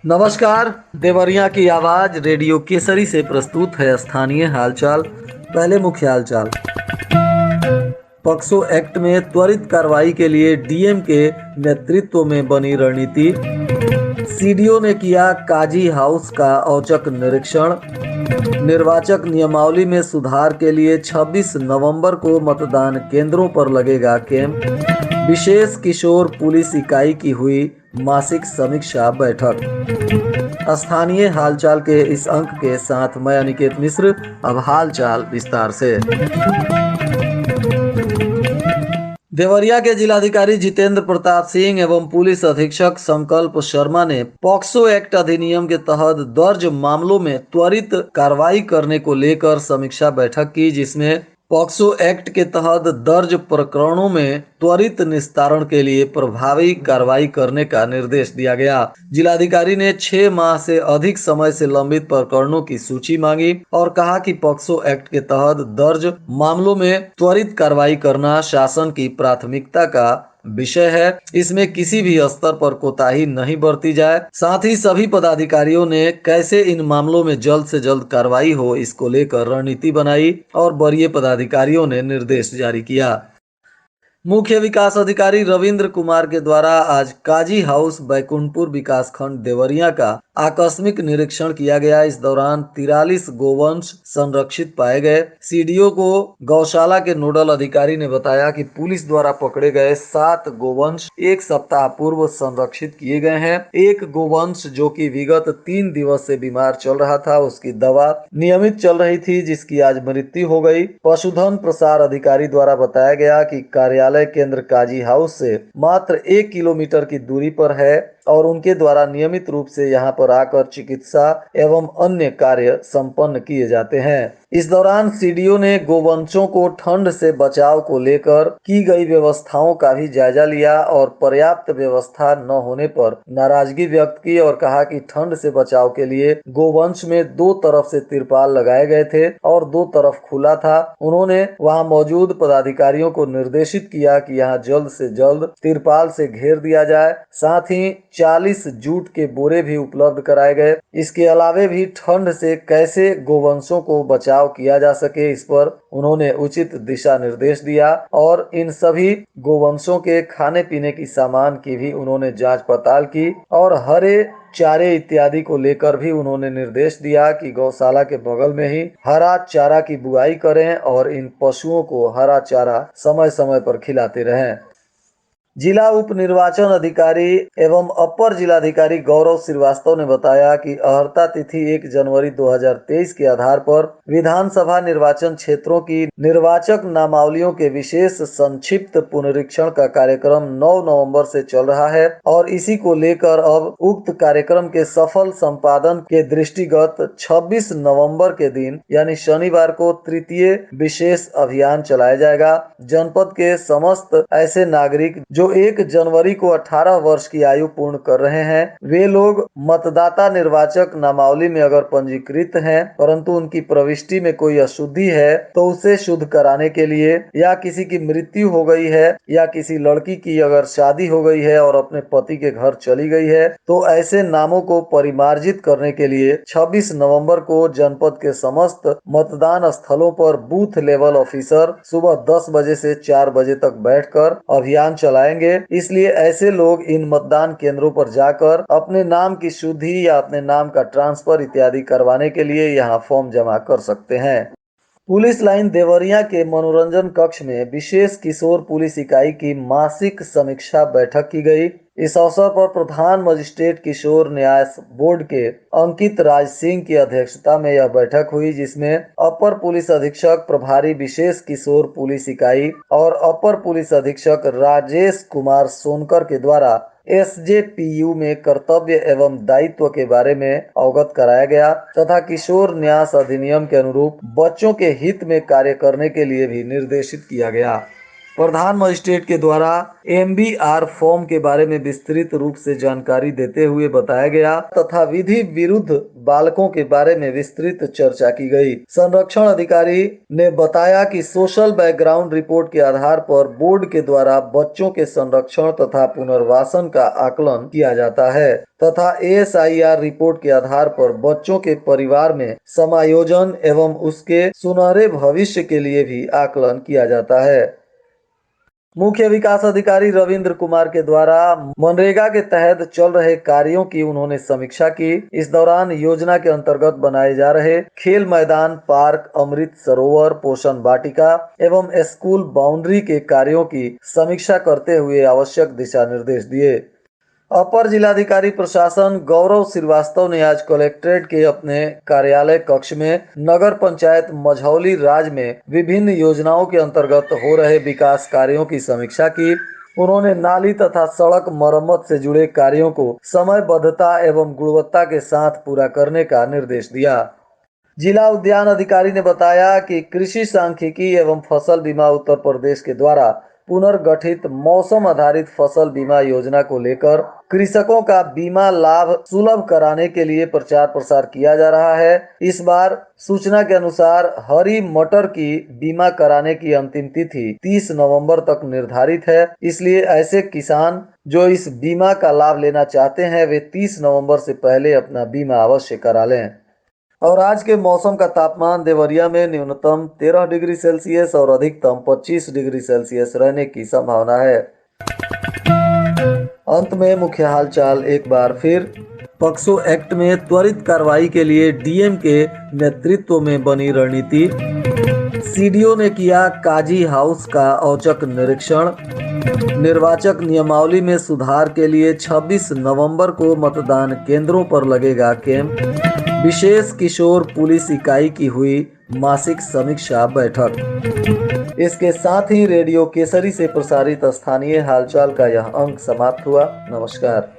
नमस्कार। देवरिया की आवाज रेडियो केसरी से प्रस्तुत है स्थानीय हालचाल। पहले मुख्य हालचाल। पॉक्सो एक्ट में त्वरित कार्रवाई के लिए डीएम के नेतृत्व में बनी रणनीति। सीडीओ ने किया काजी हाउस का औचक निरीक्षण। निर्वाचक नियमावली में सुधार के लिए 26 नवंबर को मतदान केंद्रों पर लगेगा कैंप। विशेष किशोर पुलिस इकाई की हुई मासिक समीक्षा बैठक। स्थानीय हालचाल के इस अंक के साथ मैं अनिकेत मिश्र। अब हालचाल विस्तार से। देवरिया के जिलाधिकारी जितेंद्र प्रताप सिंह एवं पुलिस अधीक्षक संकल्प शर्मा ने पॉक्सो एक्ट अधिनियम के तहत दर्ज मामलों में त्वरित कार्रवाई करने को लेकर समीक्षा बैठक की, जिसमें पॉक्सो एक्ट के तहत दर्ज प्रकरणों में त्वरित निस्तारण के लिए प्रभावी कार्रवाई करने का निर्देश दिया गया। जिलाधिकारी ने 6 माह से अधिक समय से लंबित प्रकरणों की सूची मांगी और कहा कि पॉक्सो एक्ट के तहत दर्ज मामलों में त्वरित कार्रवाई करना शासन की प्राथमिकता का विषय है। इसमें किसी भी स्तर पर कोताही नहीं बरती जाए। साथ ही सभी पदाधिकारियों ने कैसे इन मामलों में जल्द से जल्द कार्रवाई हो, इसको लेकर रणनीति बनाई और वरीय पदाधिकारियों ने निर्देश जारी किया। मुख्य विकास अधिकारी रविंद्र कुमार के द्वारा आज काजी हाउस बैकुंठपुर विकासखंड देवरिया का आकस्मिक निरीक्षण किया गया। इस दौरान 43 गोवंश संरक्षित पाए गए। सीडीओ को गौशाला के नोडल अधिकारी ने बताया कि पुलिस द्वारा पकड़े गए 7 गोवंश एक सप्ताह पूर्व संरक्षित किए गए हैं। एक गोवंश जो कि विगत 3 दिवस से बीमार चल रहा था, उसकी दवा नियमित चल रही थी, जिसकी आज मृत्यु हो गई। पशुधन प्रसार अधिकारी द्वारा बताया गया कि कार्यालय केंद्र काजी हाउस से मात्र 1 किलोमीटर की दूरी पर है और उनके द्वारा नियमित रूप से यहां पर आकर चिकित्सा एवं अन्य कार्य संपन्न किए जाते हैं। इस दौरान सीडीओ ने गोवंशों को ठंड से बचाव को लेकर की गई व्यवस्थाओं का भी जायजा लिया और पर्याप्त व्यवस्था न होने पर नाराजगी व्यक्त की और कहा कि ठंड से बचाव के लिए गोवंश में 2 तरफ से तिरपाल लगाए गए थे और 2 तरफ खुला था। उन्होंने वहां मौजूद पदाधिकारियों को निर्देशित किया कि यहां जल्द से जल्द तिरपाल से घेर दिया जाए। साथ ही 40 जूट के बोरे भी उपलब्ध कराए गए। इसके अलावे भी ठंड से कैसे गोवंशों को बचाव किया जा सके, इस पर उन्होंने उचित दिशा निर्देश दिया और इन सभी गोवंशों के खाने पीने की सामान की भी उन्होंने जांच पड़ताल की और हरे चारे इत्यादि को लेकर भी उन्होंने निर्देश दिया कि गौशाला के बगल में ही हरा चारा की बुआई करें और इन पशुओं को हरा चारा समय समय पर खिलाते रहें। जिला उप निर्वाचन अधिकारी एवं अपर जिलाधिकारी गौरव श्रीवास्तव ने बताया कि अर्हता तिथि 1 जनवरी 2023 के आधार पर विधानसभा निर्वाचन क्षेत्रों की निर्वाचक नामावलियों के विशेष संक्षिप्त पुनरीक्षण का कार्यक्रम 9 नवंबर से चल रहा है और इसी को लेकर अब उक्त कार्यक्रम के सफल संपादन के दृष्टिगत 26 नवंबर के दिन यानी शनिवार को तृतीय विशेष अभियान चलाया जाएगा। जनपद के समस्त ऐसे नागरिक जो 1 जनवरी को 18 वर्ष की आयु पूर्ण कर रहे हैं, वे लोग मतदाता निर्वाचक नामावली में अगर पंजीकृत हैं परंतु उनकी प्रविष्टि में कोई अशुद्धि है तो उसे शुद्ध कराने के लिए, या किसी की मृत्यु हो गई है या किसी लड़की की अगर शादी हो गई है और अपने पति के घर चली गई है, तो ऐसे नामों को परिमार्जित करने के लिए 26 नवंबर को जनपद के समस्त मतदान स्थलों पर बूथ लेवल ऑफिसर सुबह 10 बजे से 4 बजे तक बैठकर अभियान चलाएंगे। इसलिए ऐसे लोग इन मतदान केंद्रों पर जाकर अपने नाम की शुद्धि या अपने नाम का ट्रांसफर इत्यादि करवाने के लिए यहां फॉर्म जमा कर सकते हैं। पुलिस लाइन देवरिया के मनोरंजन कक्ष में विशेष किशोर पुलिस इकाई की मासिक समीक्षा बैठक की गई। इस अवसर पर प्रधान मजिस्ट्रेट किशोर न्याय बोर्ड के अंकित राज सिंह की अध्यक्षता में यह बैठक हुई, जिसमें अपर पुलिस अधीक्षक प्रभारी विशेष किशोर पुलिस इकाई और अपर पुलिस अधीक्षक राजेश कुमार सोनकर के द्वारा एसजेपीयू में कर्तव्य एवं दायित्व के बारे में अवगत कराया गया तथा किशोर न्यास अधिनियम के अनुरूप बच्चों के हित में कार्य करने के लिए भी निर्देशित किया गया। प्रधान मजिस्ट्रेट के द्वारा MBR फॉर्म के बारे में विस्तृत रूप से जानकारी देते हुए बताया गया तथा विधि विरुद्ध बालकों के बारे में विस्तृत चर्चा की गई। संरक्षण अधिकारी ने बताया कि सोशल बैकग्राउंड रिपोर्ट के आधार पर बोर्ड के द्वारा बच्चों के संरक्षण तथा पुनर्वासन का आकलन किया जाता है तथा ASIR रिपोर्ट के आधार पर बच्चों के परिवार में समायोजन एवं उसके सुनहरे भविष्य के लिए भी आकलन किया जाता है। मुख्य विकास अधिकारी रविंद्र कुमार के द्वारा मनरेगा के तहत चल रहे कार्यों की उन्होंने समीक्षा की। इस दौरान योजना के अंतर्गत बनाए जा रहे खेल मैदान, पार्क, अमृत सरोवर, पोषण वाटिका एवं स्कूल बाउंड्री के कार्यों की समीक्षा करते हुए आवश्यक दिशा निर्देश दिए। अपर जिलाधिकारी प्रशासन गौरव श्रीवास्तव ने आज कलेक्ट्रेट के अपने कार्यालय कक्ष में नगर पंचायत मझौली राज में विभिन्न योजनाओं के अंतर्गत हो रहे विकास कार्यों की समीक्षा की। उन्होंने नाली तथा सड़क मरम्मत से जुड़े कार्यों को समयबद्धता एवं गुणवत्ता के साथ पूरा करने का निर्देश दिया। जिला उद्यान अधिकारी ने बताया कि कृषि सांख्यिकी एवं फसल बीमा उत्तर प्रदेश के द्वारा पुनर्गठित मौसम आधारित फसल बीमा योजना को लेकर कृषकों का बीमा लाभ सुलभ कराने के लिए प्रचार प्रसार किया जा रहा है। इस बार सूचना के अनुसार हरी मटर की बीमा कराने की अंतिम तिथि 30 नवंबर तक निर्धारित है। इसलिए ऐसे किसान जो इस बीमा का लाभ लेना चाहते हैं वे 30 नवंबर से पहले अपना बीमा अवश्य करा लें। और आज के मौसम का तापमान देवरिया में न्यूनतम 13 डिग्री सेल्सियस और अधिकतम 25 डिग्री सेल्सियस रहने की संभावना है। अंत में मुख्य हालचाल एक बार फिर। पॉक्सो एक्ट में त्वरित कार्रवाई के लिए DM के नेतृत्व में बनी रणनीति। CDO ने किया काजी हाउस का औचक निरीक्षण। निर्वाचक नियमावली में सुधार के लिए 26 नवंबर को मतदान केंद्रों पर लगेगा कैंप। विशेष किशोर पुलिस इकाई की हुई मासिक समीक्षा बैठक। इसके साथ ही रेडियो केसरी से प्रसारित स्थानीय हालचाल का यह अंक समाप्त हुआ। नमस्कार।